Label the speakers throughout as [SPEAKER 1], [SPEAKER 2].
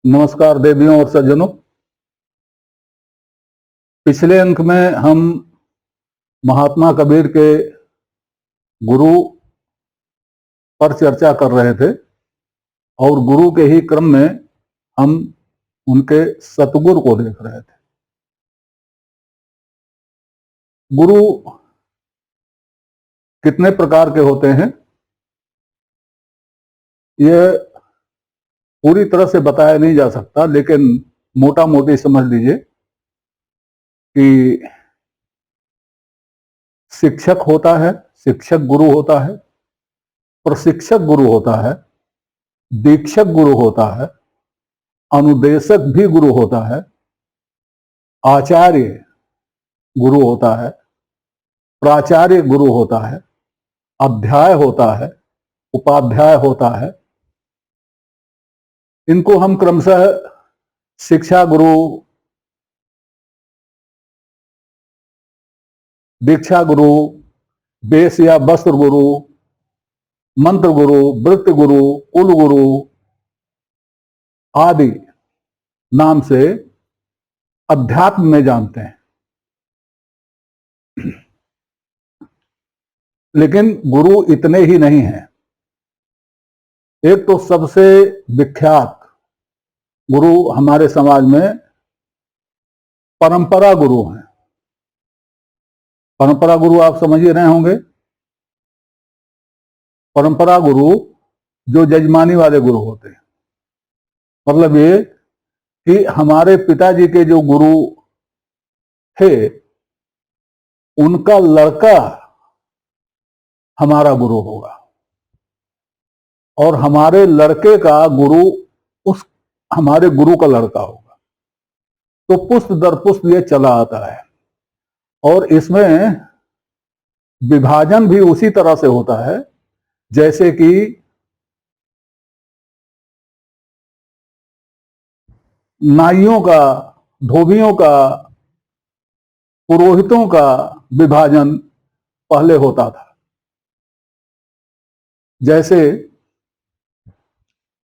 [SPEAKER 1] नमस्कार देवियों और सज्जनों। पिछले अंक में हम महात्मा कबीर के गुरु पर चर्चा कर रहे थे और गुरु के ही क्रम में हम उनके सतगुरु को देख रहे थे। गुरु कितने प्रकार के होते हैं यह पूरी तरह से बताया नहीं जा सकता, लेकिन मोटा मोटी समझ लीजिए कि शिक्षक होता है, शिक्षक गुरु होता है, प्रशिक्षक गुरु होता है, दीक्षक गुरु होता है, अनुदेशक भी गुरु होता है, आचार्य गुरु होता है, प्राचार्य गुरु होता है, अध्याय होता है, उपाध्याय होता है। इनको हम क्रमशः शिक्षा गुरु, दीक्षा गुरु, वेश या वस्त्र गुरु, मंत्र गुरु, वृत्ति गुरु, कुल गुरु आदि नाम से अध्यात्म में जानते हैं। लेकिन गुरु इतने ही नहीं हैं। एक तो सबसे विख्यात गुरु हमारे समाज में परंपरा गुरु हैं। परंपरा गुरु आप समझ ही रहे होंगे। परंपरा गुरु जो जजमानी वाले गुरु होते हैं, मतलब ये कि हमारे पिताजी के जो गुरु थे उनका लड़का हमारा गुरु होगा और हमारे लड़के का गुरु उस हमारे गुरु का लड़का होगा। तो पुष्ट दर पुष्ट ये चला आता है और इसमें विभाजन भी उसी तरह से होता है जैसे कि नाइयों का, धोबियों का, पुरोहितों का विभाजन पहले होता था। जैसे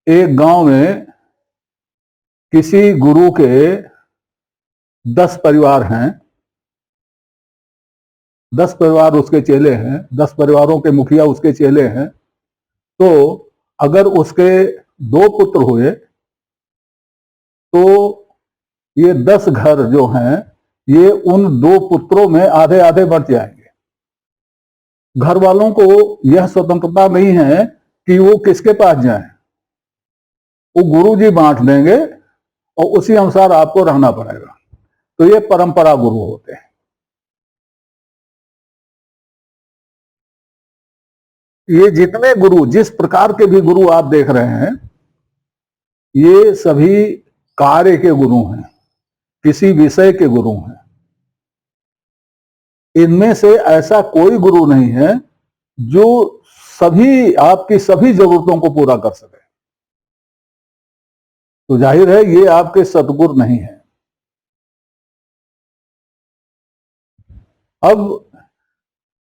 [SPEAKER 1] एक गांव में किसी गुरु के 10 परिवार हैं, 10 परिवार उसके चेले हैं, 10 परिवारों के मुखिया उसके चेले हैं। तो अगर उसके 2 पुत्र हुए तो ये 10 घर जो हैं ये उन 2 पुत्रों में आधे आधे बंट जाएंगे। घर वालों को यह स्वतंत्रता नहीं है कि वो किसके पास जाएं, वो गुरु जी बांट देंगे और उसी अनुसार आपको रहना पड़ेगा। तो ये परंपरा गुरु होते हैं। ये जितने गुरु, जिस प्रकार के भी गुरु आप देख रहे हैं, ये सभी कार्य के गुरु हैं, किसी विषय के गुरु हैं। इनमें से ऐसा कोई गुरु नहीं है जो सभी आपकी सभी जरूरतों को पूरा कर सके। तो जाहिर है ये आपके सतगुरु नहीं है। अब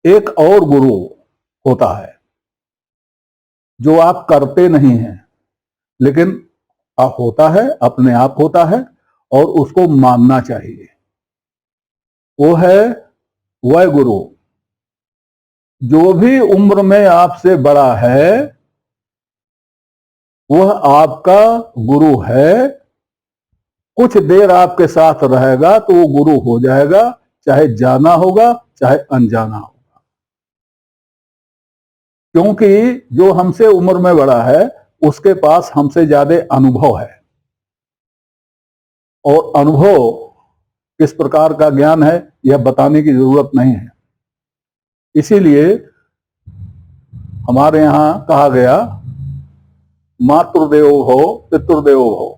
[SPEAKER 1] एक और गुरु होता है जो आप करते नहीं हैं, लेकिन आप होता है, अपने आप होता है और उसको मानना चाहिए। वो है वह गुरु जो भी उम्र में आपसे बड़ा है, वह आपका गुरु है। कुछ देर आपके साथ रहेगा तो वो गुरु हो जाएगा, चाहे जाना होगा चाहे अनजाना होगा। क्योंकि जो हमसे उम्र में बड़ा है उसके पास हमसे ज्यादा अनुभव है, और अनुभव किस प्रकार का ज्ञान है यह बताने की जरूरत नहीं है। इसीलिए हमारे यहां कहा गया मातृदेवो भव पितृदेवो भव।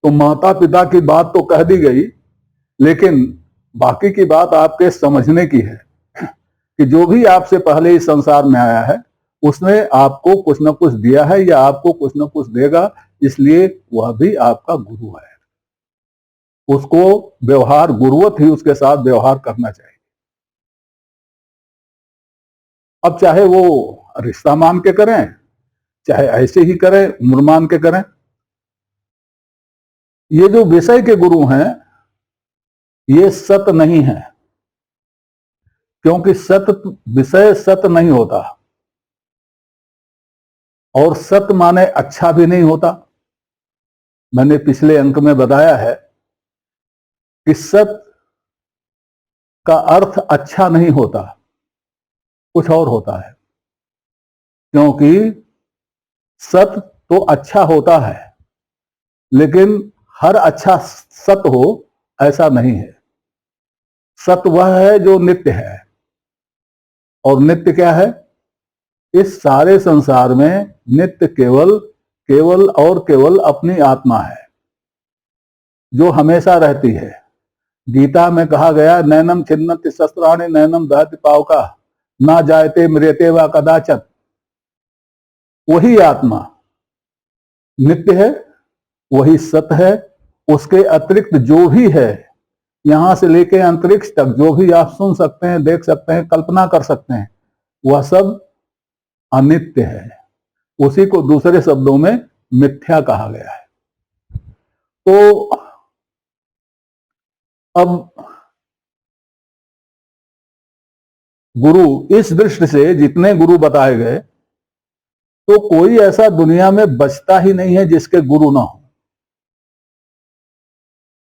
[SPEAKER 1] तो माता पिता की बात तो कह दी गई, लेकिन बाकी की बात आपके समझने की है कि जो भी आपसे पहले इस संसार में आया है उसने आपको कुछ न कुछ दिया है या आपको कुछ न कुछ देगा, इसलिए वह भी आपका गुरु है। उसको व्यवहार गुरुवत ही उसके साथ व्यवहार करना चाहिए। अब चाहे वो रिश्ता मान के करें, चाहे ऐसे ही करें, उम्र मान के करें, ये जो विषय के गुरु हैं ये सत नहीं है, क्योंकि सत विषय सत नहीं होता, और सत माने अच्छा भी नहीं होता। मैंने पिछले अंक में बताया है कि सत का अर्थ अच्छा नहीं होता, कुछ और होता है। क्योंकि सत तो अच्छा होता है, लेकिन हर अच्छा सत हो ऐसा नहीं है। सत वह है जो नित्य है, और नित्य क्या है? इस सारे संसार में नित्य केवल केवल और केवल अपनी आत्मा है, जो हमेशा रहती है। गीता में कहा गया, नैनम छिन्नति शस्त्राणि नैनम दहति पावका ना जायते मृत्यते व कदाचन। वही आत्मा नित्य है, वही सत है। उसके अतिरिक्त जो भी है, यहां से लेके अंतरिक्ष तक जो भी आप सुन सकते हैं, देख सकते हैं, कल्पना कर सकते हैं, वह सब अनित्य है। उसी को दूसरे शब्दों में मिथ्या कहा गया है। तो अब गुरु, इस दृष्टि से जितने गुरु बताए गए, तो कोई ऐसा दुनिया में बचता ही नहीं है जिसके गुरु ना हो,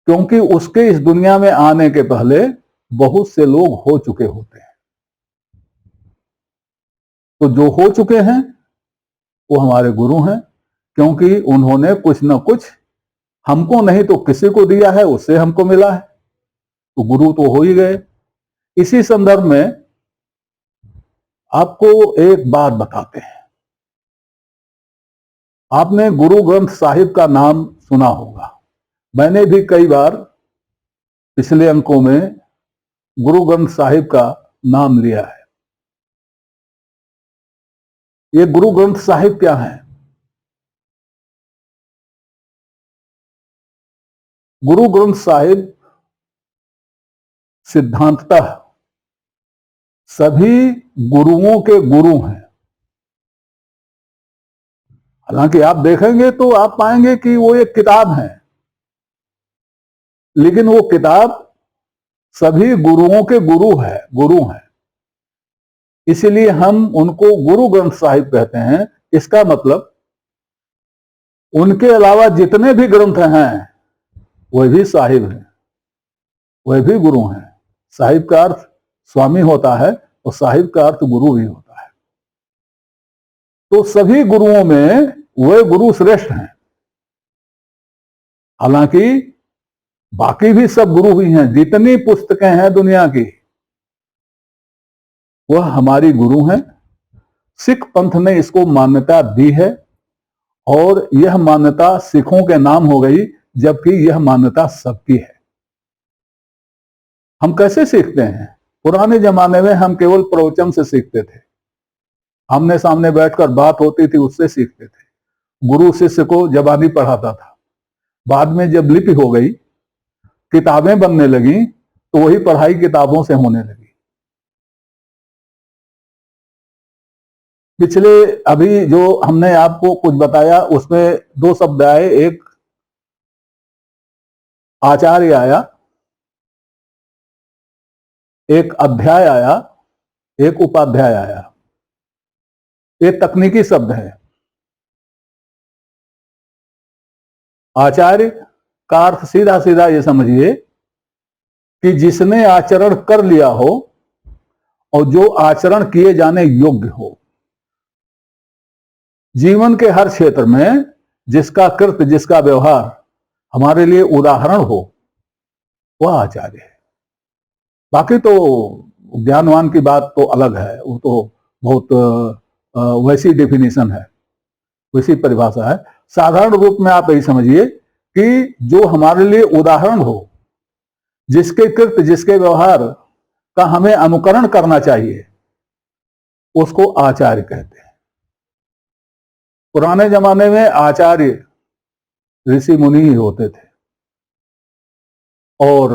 [SPEAKER 1] क्योंकि उसके इस दुनिया में आने के पहले बहुत से लोग हो चुके होते हैं। तो जो हो चुके हैं वो हमारे गुरु हैं, क्योंकि उन्होंने कुछ न कुछ हमको नहीं तो किसी को दिया है, उससे हमको मिला है, तो गुरु तो हो ही गए। इसी संदर्भ में आपको एक बात बताते हैं। आपने गुरु ग्रंथ साहिब का नाम सुना होगा। मैंने भी कई बार पिछले अंकों में गुरु ग्रंथ साहिब का नाम लिया है। ये गुरु ग्रंथ साहिब क्या है? गुरु ग्रंथ साहिब सिद्धांततः सभी गुरुओं के गुरु हैं। हालांकि आप देखेंगे तो आप पाएंगे कि वो एक किताब है, लेकिन वो किताब सभी गुरुओं के गुरु हैं। इसीलिए हम उनको गुरु ग्रंथ साहिब कहते हैं। इसका मतलब उनके अलावा जितने भी ग्रंथ हैं वह भी साहिब हैं, वह भी गुरु हैं। साहिब का अर्थ स्वामी होता है, और साहिब का अर्थ गुरु भी होता है। तो सभी गुरुओं में वह गुरु श्रेष्ठ हैं। हालांकि बाकी भी सब गुरु ही हैं, जितनी पुस्तकें हैं दुनिया की, वह हमारी गुरु हैं। सिख पंथ ने इसको मान्यता दी है, और यह मान्यता सिखों के नाम हो गई, जबकि यह मान्यता सबकी है। हम कैसे सीखते हैं? पुराने जमाने में हम केवल प्रवचन से सीखते थे, आमने सामने बैठकर बात होती थी, उससे सीखते थे। गुरु शिष्य को जबानी पढ़ाता था। बाद में जब लिपि हो गई, किताबें बनने लगी, तो वही पढ़ाई किताबों से होने लगी। पिछले अभी जो हमने आपको कुछ बताया, उसमें दो शब्द आए, एक आचार्य आया, एक अध्याय आया, एक उपाध्याय आया। ये तकनीकी शब्द है। आचार्य का अर्थ सीधा सीधा ये समझिए कि जिसने आचरण कर लिया हो और जो आचरण किए जाने योग्य हो। जीवन के हर क्षेत्र में जिसका कृत्य, जिसका व्यवहार हमारे लिए उदाहरण हो, वह आचार्य है। बाकी तो ज्ञानवान की बात तो अलग है, वो तो बहुत वैसी डेफिनेशन है, वैसी परिभाषा है। साधारण रूप में आप यही समझिए कि जो हमारे लिए उदाहरण हो, जिसके कृत्य, जिसके व्यवहार का हमें अनुकरण करना चाहिए, उसको आचार्य कहते हैं। पुराने जमाने में आचार्य ऋषि मुनि ही होते थे, और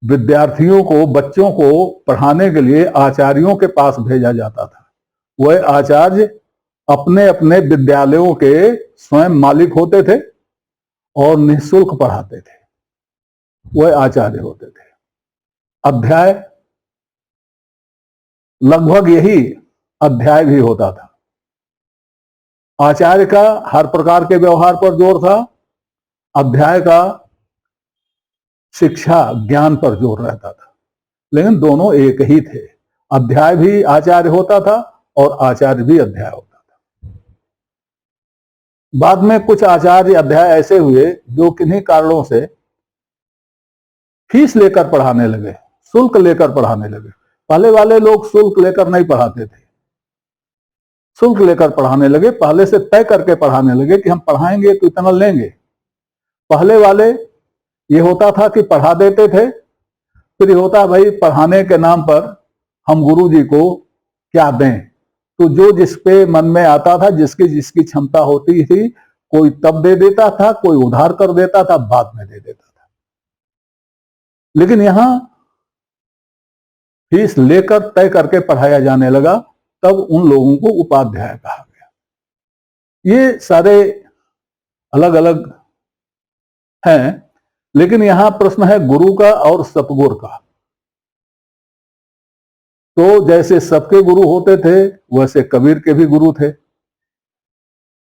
[SPEAKER 1] विद्यार्थियों को, बच्चों को पढ़ाने के लिए आचार्यों के पास भेजा जाता था। वह आचार्य अपने अपने विद्यालयों के स्वयं मालिक होते थे, और निःशुल्क पढ़ाते थे, वह आचार्य होते थे। अध्याय लगभग यही अध्याय भी होता था। आचार्य का हर प्रकार के व्यवहार पर जोर था, अध्याय का शिक्षा ज्ञान पर जोर रहता था, लेकिन दोनों एक ही थे। अध्याय भी आचार्य होता था और आचार्य भी अध्याय होता था। बाद में कुछ आचार्य अध्याय ऐसे हुए जो किन्हीं कारणों से फीस लेकर पढ़ाने लगे, शुल्क लेकर पढ़ाने लगे। पहले वाले लोग शुल्क लेकर नहीं पढ़ाते थे, शुल्क लेकर पढ़ाने लगे, पहले से तय करके पढ़ाने लगे कि हम पढ़ाएंगे तो इतना लेंगे। पहले वाले ये होता था कि पढ़ा देते थे, फिर ये होता भाई पढ़ाने के नाम पर हम गुरु जी को क्या दें, तो जो जिस पे मन में आता था, जिसकी जिसकी क्षमता होती थी, कोई तब दे देता था, कोई उधार कर देता था, बाद में दे देता था। लेकिन यहां फीस लेकर तय करके पढ़ाया जाने लगा, तब उन लोगों को उपाध्याय कहा गया। ये सारे अलग अलग हैं, लेकिन यहां प्रश्न है गुरु का और सतगुरु का। तो जैसे सबके गुरु होते थे, वैसे कबीर के भी गुरु थे,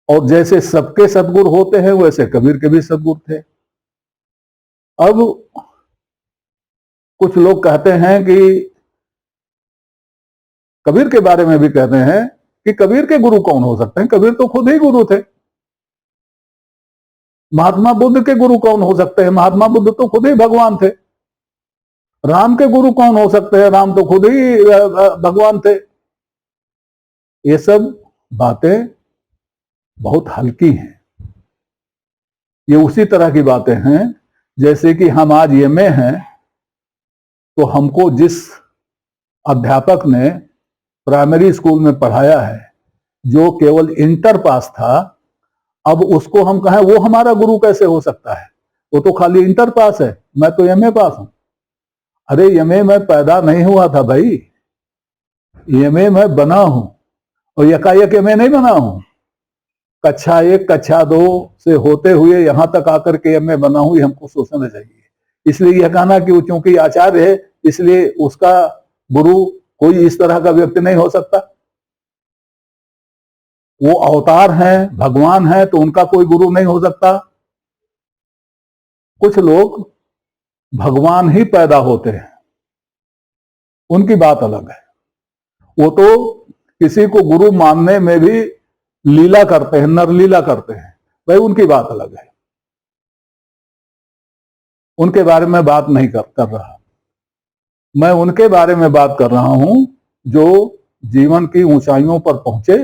[SPEAKER 1] और जैसे सबके सतगुरु होते हैं, वैसे कबीर के भी सतगुरु थे। अब कुछ लोग कहते हैं कि कबीर के बारे में भी कहते हैं कि कबीर के गुरु कौन हो सकते हैं, कबीर तो खुद ही गुरु थे। महात्मा बुद्ध के गुरु कौन हो सकते हैं, महात्मा बुद्ध तो खुद ही भगवान थे। राम के गुरु कौन हो सकते हैं, राम तो खुद ही भगवान थे। ये सब बातें बहुत हल्की हैं। ये उसी तरह की बातें हैं जैसे कि हम आज एमए हैं, तो हमको जिस अध्यापक ने प्राइमरी स्कूल में पढ़ाया है, जो केवल इंटर पास था, अब उसको हम कहें वो हमारा गुरु कैसे हो सकता है, वो तो खाली इंटर पास है, मैं तो एमए पास हूं। अरे एमए में पैदा नहीं हुआ था भाई, एमए में बना हूं, और यकायक एमए नहीं बना हूं। कक्षा 1 कक्षा 2 से होते हुए यहां तक आकर के एमए बना हूं, ये हमको सोचना चाहिए। इसलिए यह कहना कि वो चूंकि आचार्य है इसलिए उसका गुरु कोई इस तरह का व्यक्ति नहीं हो सकता। वो अवतार हैं, भगवान हैं, तो उनका कोई गुरु नहीं हो सकता। कुछ लोग भगवान ही पैदा होते हैं, उनकी बात अलग है। वो तो किसी को गुरु मानने में भी लीला करते हैं, नरलीला करते हैं, भाई उनकी बात अलग है। उनके बारे में बात नहीं कर रहा, मैं उनके बारे में बात कर रहा हूं जो जीवन की ऊंचाइयों पर पहुंचे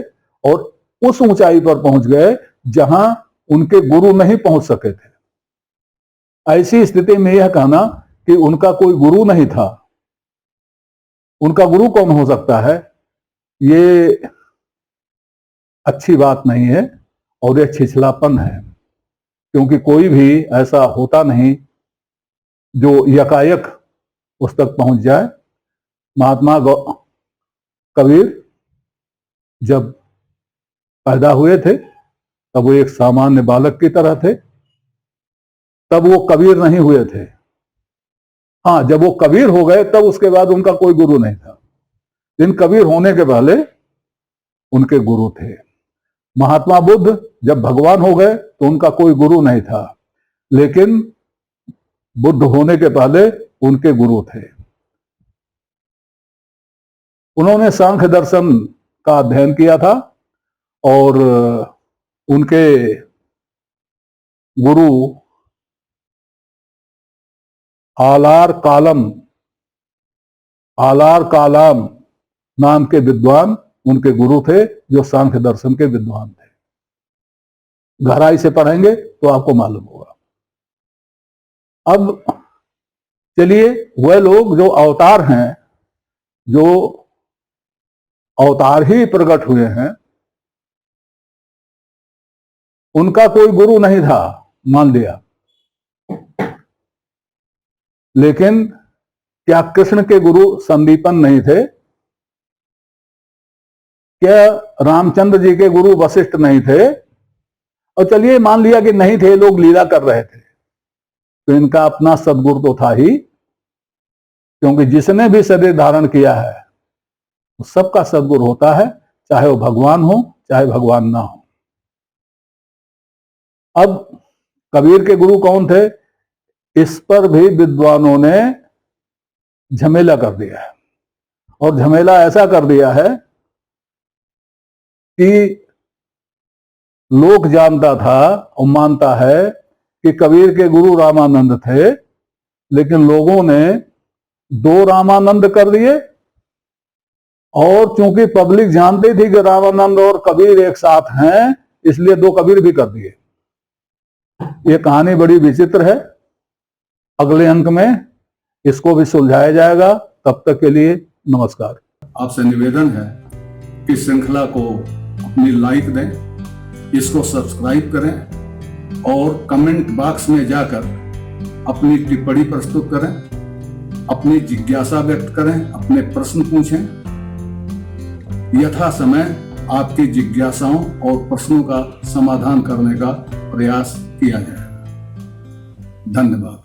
[SPEAKER 1] और उस ऊंचाई पर पहुंच गए जहां उनके गुरु नहीं पहुंच सके थे। ऐसी स्थिति में यह कहना कि उनका कोई गुरु नहीं था, उनका गुरु कौन हो सकता है, ये अच्छी बात नहीं है और यह छिछलापन है। क्योंकि कोई भी ऐसा होता नहीं जो यकायक उस तक पहुंच जाए। महात्मा कबीर जब पैदा हुए थे तब वो एक सामान्य बालक की तरह थे, तब वो कबीर नहीं हुए थे। हाँ, जब वो कबीर हो गए तब उसके बाद उनका कोई गुरु नहीं था, लेकिन कबीर होने के पहले उनके गुरु थे। महात्मा बुद्ध जब भगवान हो गए तो उनका कोई गुरु नहीं था, लेकिन बुद्ध होने के पहले उनके गुरु थे। उन्होंने सांख्य दर्शन का अध्ययन किया था और उनके गुरु आलार कालाम नाम के विद्वान उनके गुरु थे, जो सांख्य दर्शन के विद्वान थे। गहराई से पढ़ेंगे तो आपको मालूम होगा। अब चलिए, वह लोग जो अवतार हैं, जो अवतार ही प्रकट हुए हैं, उनका कोई गुरु नहीं था, मान लिया। लेकिन क्या कृष्ण के गुरु संदीपन नहीं थे? क्या रामचंद्र जी के गुरु वशिष्ठ नहीं थे? और चलिए मान लिया कि नहीं थे, लोग लीला कर रहे थे, तो इनका अपना सद्गुरु तो था ही, क्योंकि जिसने भी शरीर धारण किया है तो सबका सद्गुरु होता है, चाहे वो भगवान हो चाहे भगवान ना हो। अब कबीर के गुरु कौन थे, इस पर भी विद्वानों ने झमेला कर दिया है, और झमेला ऐसा कर दिया है कि लोक जानता था और मानता है कि कबीर के गुरु रामानंद थे, लेकिन लोगों ने दो रामानंद कर दिए, और चूंकि पब्लिक जानती थी कि रामानंद और कबीर एक साथ हैं, इसलिए दो कबीर भी कर दिए। ये कहानी बड़ी विचित्र है, अगले अंक में इसको भी सुलझाया जाएगा। तब तक के लिए नमस्कार।
[SPEAKER 2] आपसे निवेदन है कि श्रृंखला को अपनी लाइक दें, इसको सब्सक्राइब करें और कमेंट बॉक्स में जाकर अपनी टिप्पणी प्रस्तुत करें, अपनी जिज्ञासा व्यक्त करें, अपने प्रश्न पूछें। यथा समय आपकी जिज्ञासाओं और प्रश्नों का समाधान करने का प्रयास किया जाएगा। धन्यवाद।